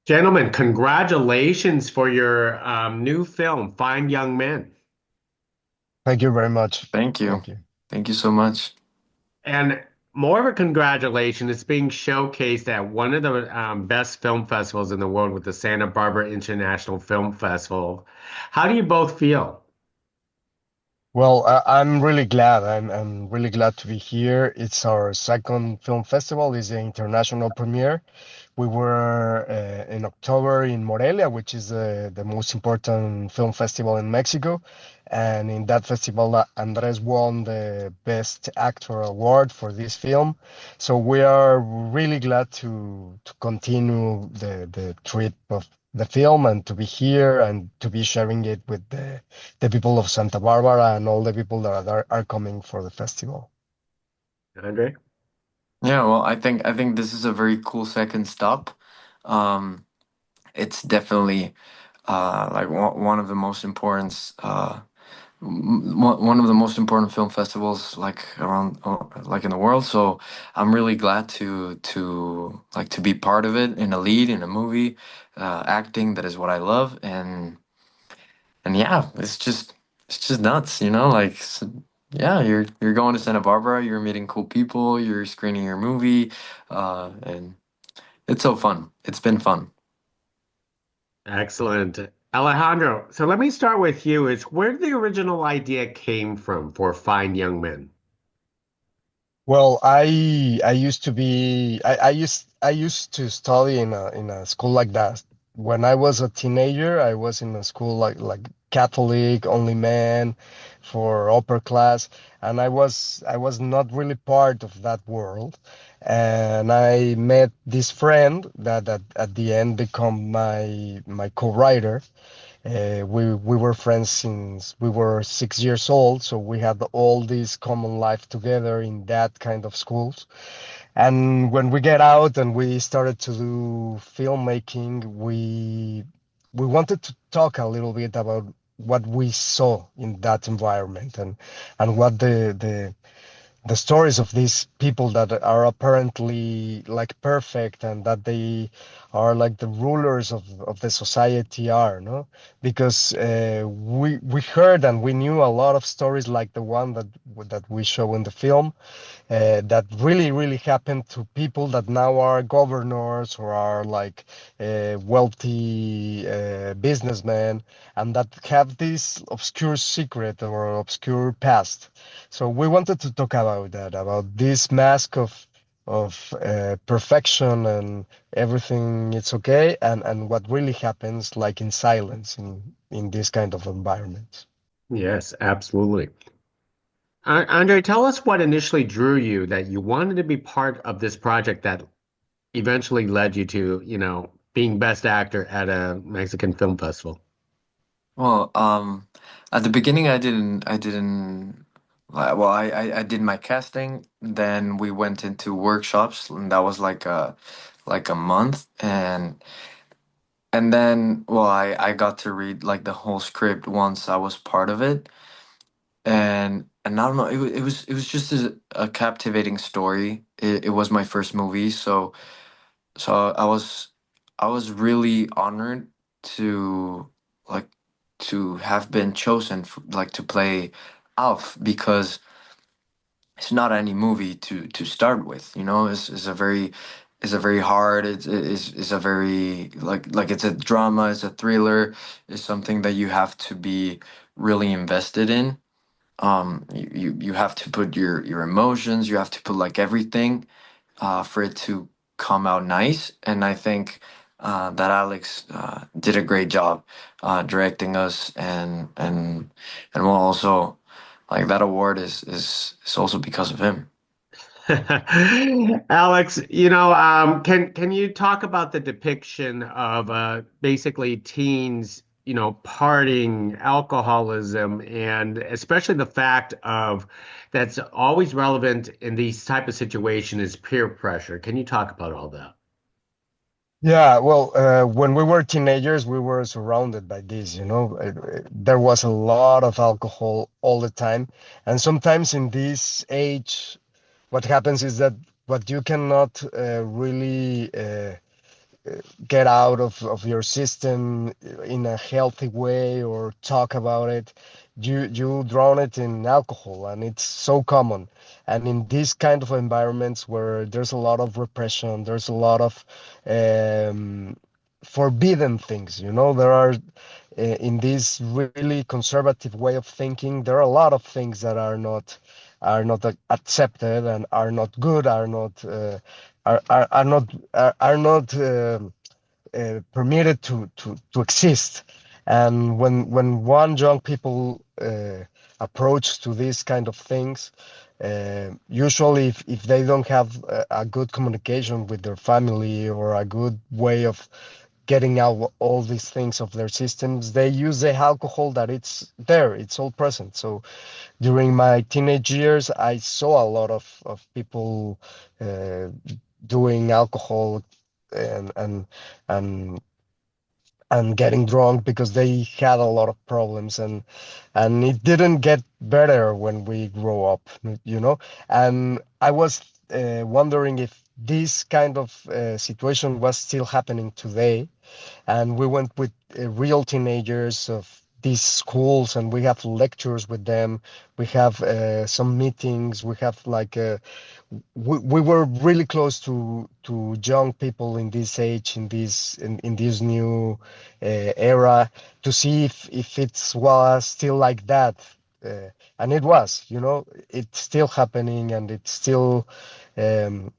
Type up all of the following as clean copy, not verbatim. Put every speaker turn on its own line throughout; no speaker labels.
Gentlemen, congratulations for your new film, Fine Young Men.
Thank you very much.
Thank you.
Thank you.
Thank you so much.
And more of a congratulation, it's being showcased at one of the best film festivals in the world with the Santa Barbara International Film Festival. How do you both feel?
Well, I'm really glad. I'm really glad to be here. It's our second film festival. It's the international premiere. We were in October in Morelia, which is the most important film festival in Mexico. And in that festival, Andres won the Best Actor award for this film. So we are really glad to continue the trip of the film and to be here and to be sharing it with the people of Santa Barbara and all the people that are coming for the festival.
Andre?
Yeah, well, I think this is a very cool second stop. Um, it's definitely like one of the most important one of the most important film festivals like around like in the world. So I'm really glad to be part of it in a lead in a movie, acting. That is what I love, and yeah, it's just nuts, like yeah, you're going to Santa Barbara, you're meeting cool people, you're screening your movie, and it's so fun. It's been fun.
Excellent. Alejandro, so let me start with you. Is where the original idea came from for Fine Young Men?
Well, I used to be I used to study in a school like that. When I was a teenager, I was in a school like Catholic only man for upper class, and I was not really part of that world. And I met this friend that at the end become my co-writer. We were friends since we were 6 years old, so we had all this common life together in that kind of schools. And when we get out and we started to do filmmaking, we wanted to talk a little bit about what we saw in that environment and what the stories of these people that are apparently like perfect and that they are like the rulers of the society are, no? Because we heard and we knew a lot of stories like the one that we show in the film, that really happened to people that now are governors or are like wealthy businessmen and that have this obscure secret or obscure past. So we wanted to talk about that, about this mask of perfection and everything it's okay, and what really happens like in silence in this kind of environments.
Yes, absolutely. Andre, tell us what initially drew you that you wanted to be part of this project that eventually led you to, being best actor at a Mexican film festival.
Well, at the beginning, I didn't. Well, I did my casting. Then we went into workshops, and that was like a month, and then, well, I got to read like the whole script once I was part of it, and I don't know, it was just a captivating story. It was my first movie, so I was really honored to like to have been chosen like to play Alf, because it's not any movie to start with. It's a very hard, it's a very like it's a drama, it's a thriller, it's something that you have to be really invested in. You have to put your emotions, you have to put like everything, for it to come out nice. And I think that Alex did a great job directing us, and well, also like that award is also because of him.
Alex, can you talk about the depiction of basically teens, partying, alcoholism, and especially the fact of that's always relevant in these type of situations is peer pressure. Can you talk about all that?
Yeah, well, when we were teenagers, we were surrounded by this, you know. There was a lot of alcohol all the time. And sometimes in this age, what happens is that what you cannot really get out of your system in a healthy way or talk about it, you drown it in alcohol, and it's so common. And in these kind of environments where there's a lot of repression, there's a lot of um, forbidden things, there are in this really conservative way of thinking, there are a lot of things that are not accepted and are not good, are not permitted to exist. And when one young people approach to these kind of things, usually if they don't have a good communication with their family or a good way of getting out all these things of their systems, they use the alcohol that it's there, it's all present. So during my teenage years, I saw a lot of people uh, doing alcohol and and and and getting drunk because they had a lot of problems, and it didn't get better when we grow up, and I was wondering if this kind of situation was still happening today. And we went with real teenagers of these schools, and we have lectures with them. We have some meetings. We have like we were really close to young people in this age, in this new era, to see if it was still like that. And it was, it's still happening, and it's still um,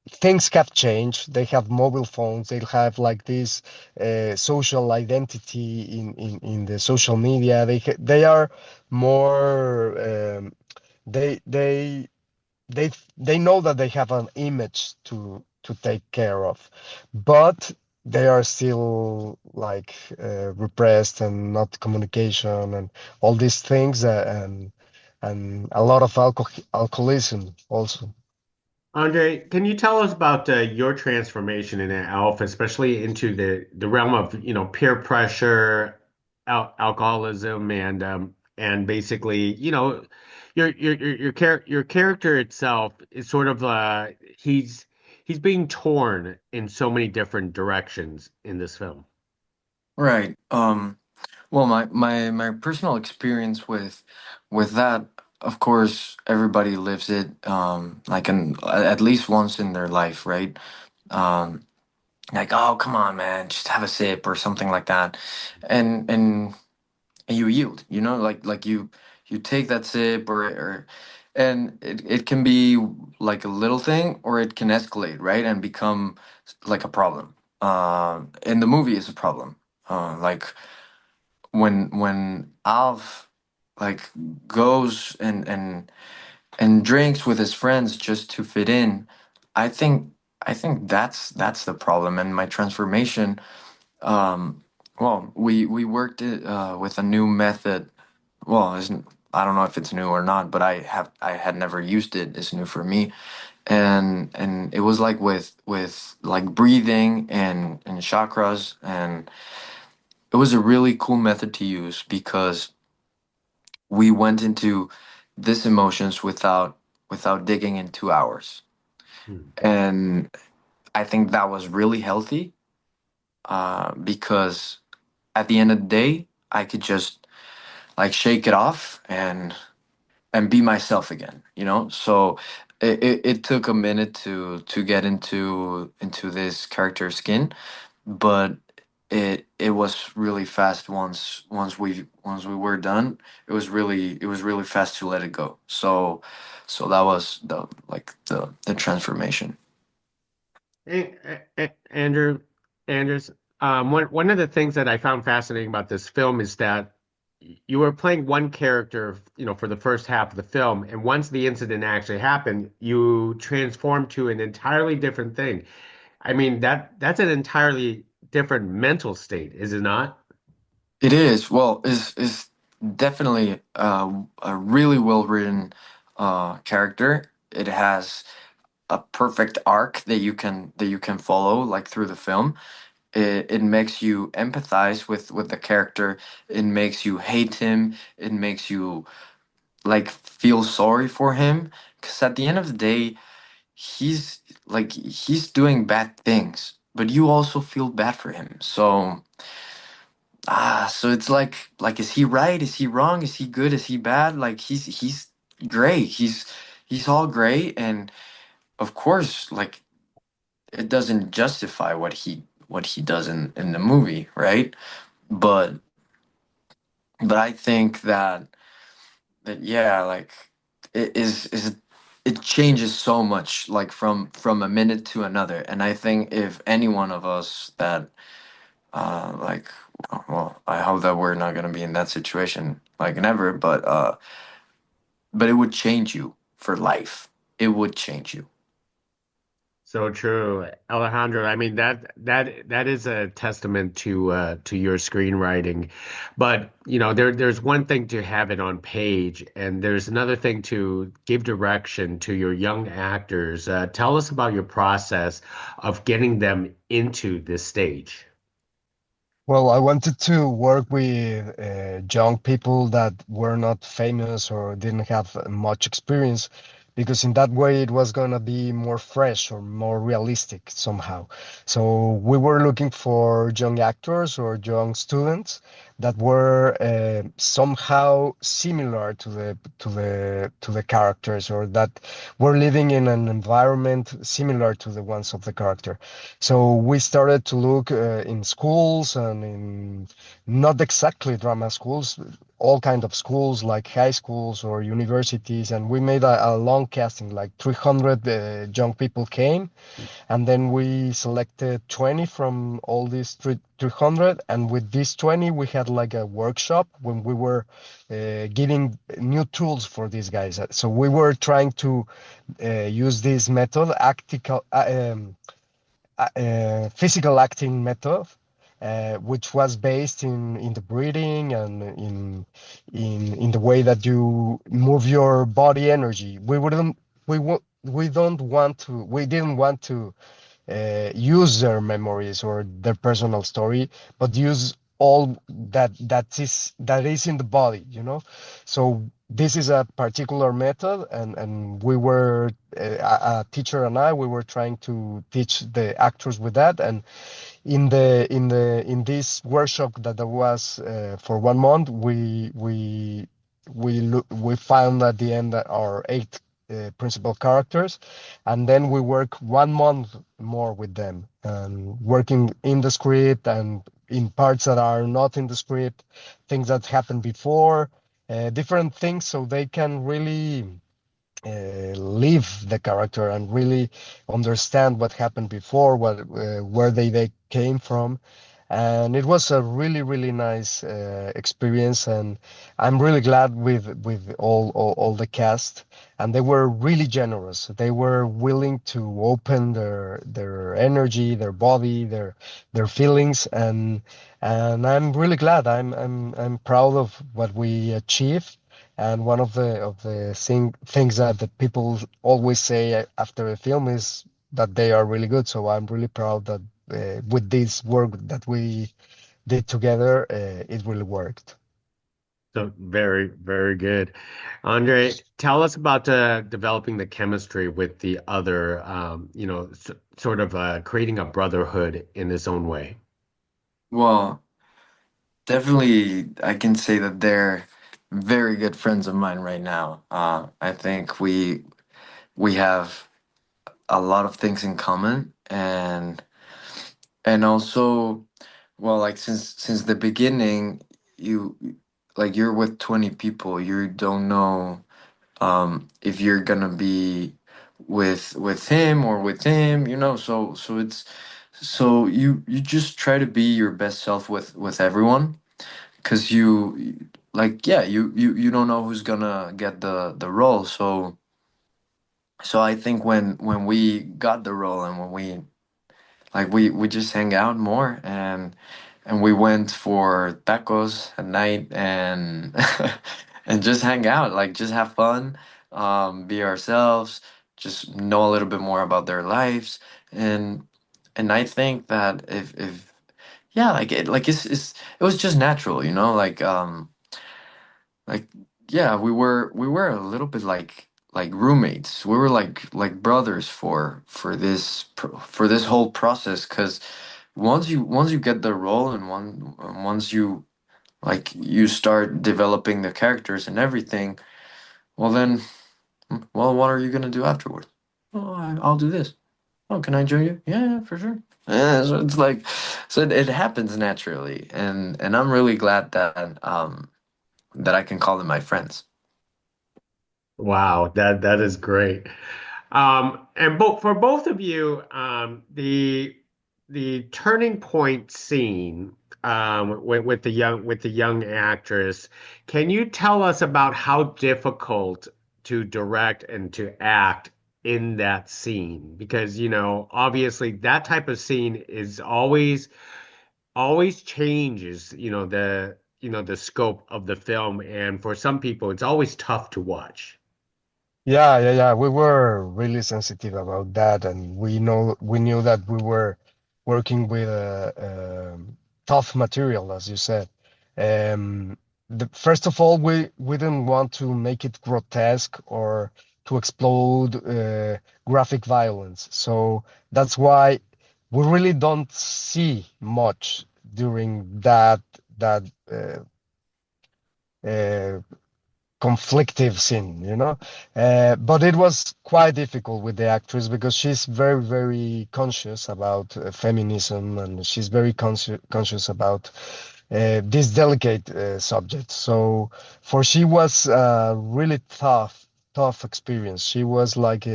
things have changed. They have mobile phones. They have like this social identity in the social media. They are more. They they know that they have an image to take care of, but they are still like repressed and not communication and all these things, and a lot of alcoholism also.
Andre, can you tell us about your transformation in Alpha, especially into the realm of, peer pressure, alcoholism, and basically, your character itself is sort of he's being torn in so many different directions in this film.
Right. Well, my personal experience with that, of course, everybody lives it, like at least once in their life, right? Um, like, oh, come on, man, just have a sip or something like that, and you yield, like you take that sip, and it can be like a little thing, or it can escalate, right, and become like a problem. In the movie is a problem. Like when Alf like goes and drinks with his friends just to fit in, I think that's the problem. And my transformation, well, we worked it with a new method. Well, isn't I don't know if it's new or not, but I had never used it. It's new for me, and it was like with like breathing and chakras, and it was a really cool method to use because we went into this emotions without digging into ours,
Hmm.
and I think that was really healthy, because at the end of the day I could just like shake it off and be myself again, so it took a minute to get into this character skin, but it was really fast once we were done. It was really fast to let it go. So that was the transformation.
Andrew, Anders, one of the things that I found fascinating about this film is that you were playing one character, for the first half of the film, and once the incident actually happened, you transformed to an entirely different thing. I mean, that's an entirely different mental state, is it not?
It is, well, is definitely a really well written character. It has a perfect arc that you can follow like through the film. It makes you empathize with the character. It makes you hate him. It makes you like feel sorry for him, because at the end of the day he's doing bad things, but you also feel bad for him. So so it's like is he right? Is he wrong? Is he good? Is he bad? Like he's gray. He's all gray, and of course, like it doesn't justify what he does in the movie, right? But but I think that yeah, like it is it changes so much like from a minute to another. And I think if any one of us that like well, I hope that we're not gonna be in that situation like never, but it would change you for life. It would change you.
So true, Alejandro. I mean that is a testament to your screenwriting. But there's one thing to have it on page, and there's another thing to give direction to your young actors. Tell us about your process of getting them into this stage.
Well, I wanted to work with young people that were not famous or didn't have much experience, because in that way it was going to be more fresh or more realistic somehow. So we were looking for young actors or young students that were somehow similar to the characters, or that were living in an environment similar to the ones of the character. So we started to look in schools, and in not exactly drama schools, all kind of schools like high schools or universities, and we made a long casting, like 300 young people came, and then we selected 20 from all these 300, and with these 20 we had like a workshop when we were giving new tools for these guys. So we were trying to use this method, physical acting method, which was based in the breathing and in the way that you move your body energy. We didn't want to use their memories or their personal story, but use all that is in the body, So this is a particular method, and we were a teacher and we were trying to teach the actors with that. And in this workshop that there was for 1 month, we found at the end that our eight principal characters, and then we work 1 month more with them, and working in the script and in parts that are not in the script, things that happened before, different things, so they can really live the character and really understand what happened before, where they came from. And it was a really really nice experience, and I'm really glad with all the cast. And they were really generous. They were willing to open their energy, their body, their feelings. And I'm really glad. I'm proud of what we achieved. And one of the things that the people always say after a film is that they are really good. So I'm really proud that with this work that we did together, it really worked.
So very, very good. Andre, tell us about developing the chemistry with the other, sort of creating a brotherhood in its own way.
Well, definitely, I can say that they're very good friends of mine right now. I think we have a lot of things in common, and also, well, like since the beginning, you like you're with 20 people. You don't know if you're gonna be with him or with him, so it's so you just try to be your best self with everyone, because like yeah, you don't know who's gonna get the role. So I think when we got the role, and when we just hang out more, and we went for tacos at night, and and just hang out, like just have fun, be ourselves, just know a little bit more about their lives. And I think that if yeah, it was just natural, like yeah, we were a little bit like roommates. We were like brothers for this whole process. Because once you get the role, and once you like you start developing the characters and everything, well then, well, what are you gonna do afterwards? Oh, I'll do this. Oh, can I join you? Yeah, yeah, for sure. Yeah, so it's like, so it happens naturally, and I'm really glad that I can call them my friends.
Wow, that is great. And both for both of you, the turning point scene with the young actress, can you tell us about how difficult to direct and to act in that scene? Because, obviously that type of scene is always changes, the scope of the film, and for some people, it's always tough to watch.
Yeah, yeah, yeah. We were really sensitive about that, and we knew that we were working with tough material, as you said. Um, First of all, we didn't want to make it grotesque or to explode graphic violence. So that's why we really don't see much during that uh, conflictive scene, you know. But it was quite difficult with the actress because she's very, very conscious about feminism, and she's very conscious about this delicate subject. So for she was really tough experience. She was like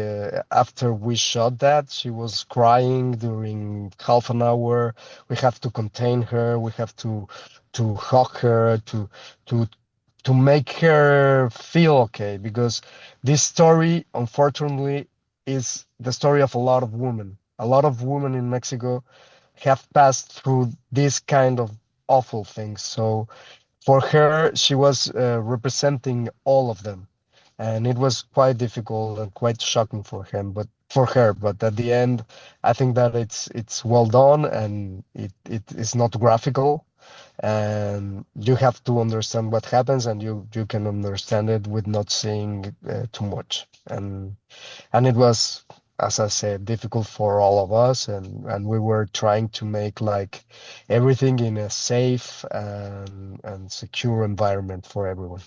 after we shot that, she was crying during half an hour. We have to contain her. We have to hug her to to make her feel okay, because this story, unfortunately, is the story of a lot of women. A lot of women in Mexico have passed through this kind of awful things. So for her, she was representing all of them, and it was quite difficult and quite shocking for him, but for her. But at the end, I think that it's well done, and it is not graphical, and you have to understand what happens, and you can understand it with not saying too much. And it was, as I said, difficult for all of us, and we were trying to make like everything in a safe and secure environment for everyone.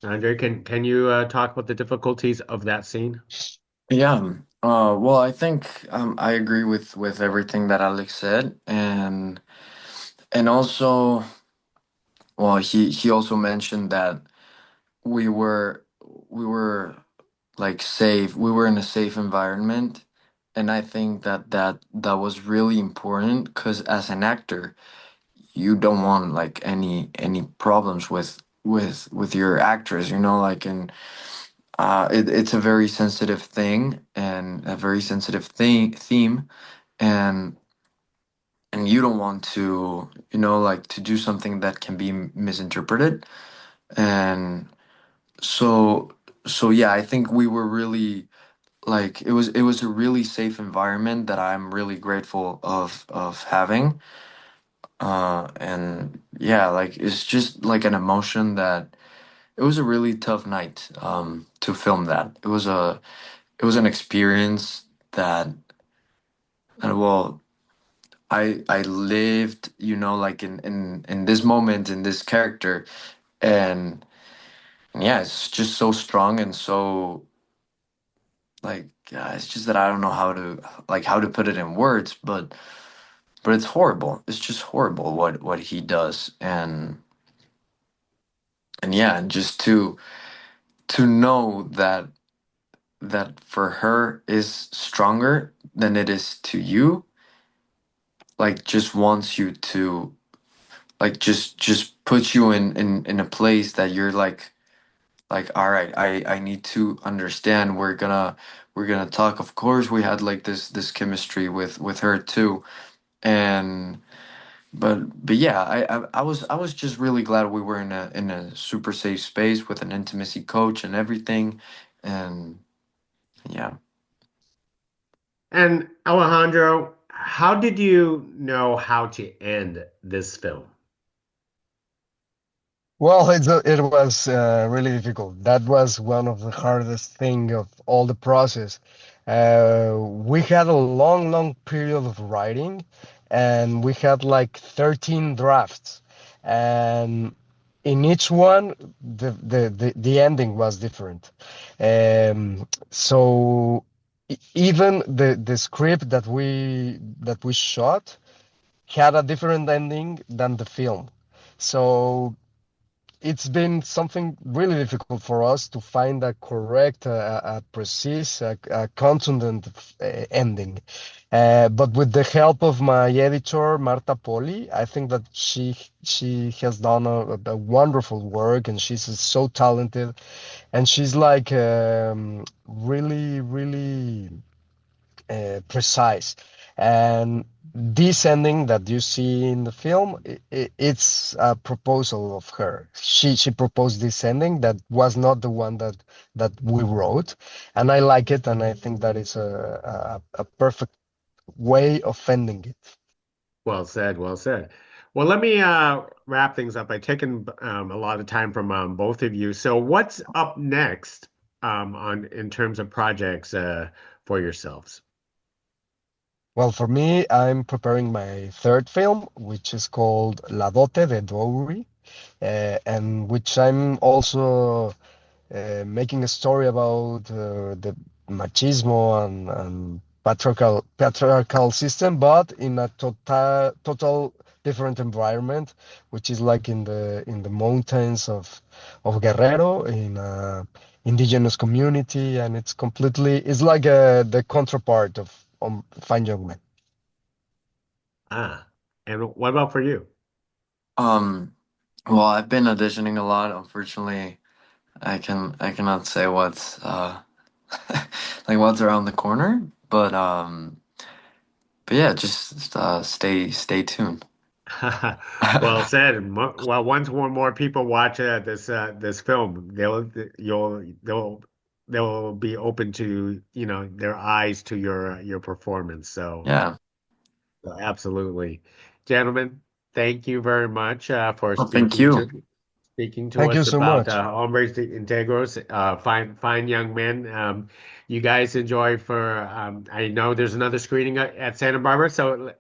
Andre, can you talk about the difficulties of that scene?
Yeah. Well, I think I agree with everything that Alex said, and also, well, he also mentioned that we were we were like safe. We were in a safe environment, and I think that was really important because as an actor, you don't want like any problems with your actress, like, and it's a very sensitive thing and a very sensitive theme, and you don't want to, like, to do something that can be misinterpreted. And so yeah, I think we were really, like, it was a really safe environment that I'm really grateful of having. And yeah, like, it's just like an emotion that it was a really tough night to film that. It was an experience that, well, I lived, like, in this moment, in this character, and yeah, it's just so strong and so, like, it's just that I don't know how to put it in words, but it's horrible. It's just horrible what he does, and yeah, and just to know that for her is stronger than it is to you, like, just wants you to, like, just put you in a place that you're like, all right, I need to understand. We're gonna talk. Of course, we had like this chemistry with her too, and but yeah, I was just really glad we were in a super safe space with an intimacy coach and everything, and yeah.
And Alejandro, how did you know how to end this film?
Well, it was really difficult. That was one of the hardest thing of all the process. We had a long, long period of writing, and we had like 13 drafts, and in each one, the ending was different. So even the script that we shot had a different ending than the film. So it's been something really difficult for us to find a correct, a precise, a contundent ending. But with the help of my editor, Marta Poli, I think that she has done a wonderful work, and she's so talented, and she's like really, really precise. And this ending that you see in the film, it's a proposal of her. She proposed this ending that was not the one that we wrote, and I like it, and I think that is a perfect way of ending it.
Well said, well said. Well, let me wrap things up by taking a lot of time from both of you. So, what's up next on in terms of projects for yourselves?
Well, for me, I'm preparing my third film, which is called La Dote de Dowry, and which I'm also making a story about the machismo and patriarchal system, but in a total different environment, which is like in the mountains of Guerrero, in a indigenous community, and it's like the counterpart of Fine Young Men.
Ah, and what about for you?
Um, well, I've been auditioning a lot. Unfortunately, I cannot say what's like what's around the corner, but yeah, just stay tuned.
Well said. Well, once more people watch this film, they'll be open to their eyes to your performance.
Yeah.
So absolutely, gentlemen, thank you very much for
Well, thank you.
speaking to
Thank you
us
so
about
much.
Hombres Integros, fine young men. You guys enjoy I know there's another screening at Santa Barbara, so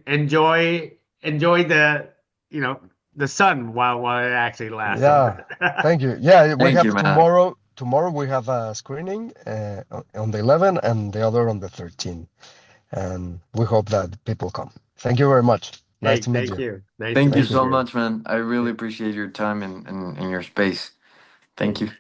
enjoy you know, the sun while it actually lasts over.
Yeah, thank you. Yeah, we
Thank you,
have
man.
tomorrow. Tomorrow we have a screening on the 11th and the other on the 13th. And we hope that people come. Thank you very much. Nice
Hey,
to meet
thank
you.
you. Nice to
Thank you
Thank
meet
you.
so
you.
much, man. I really appreciate your time and your space. Thank
Hey,
you.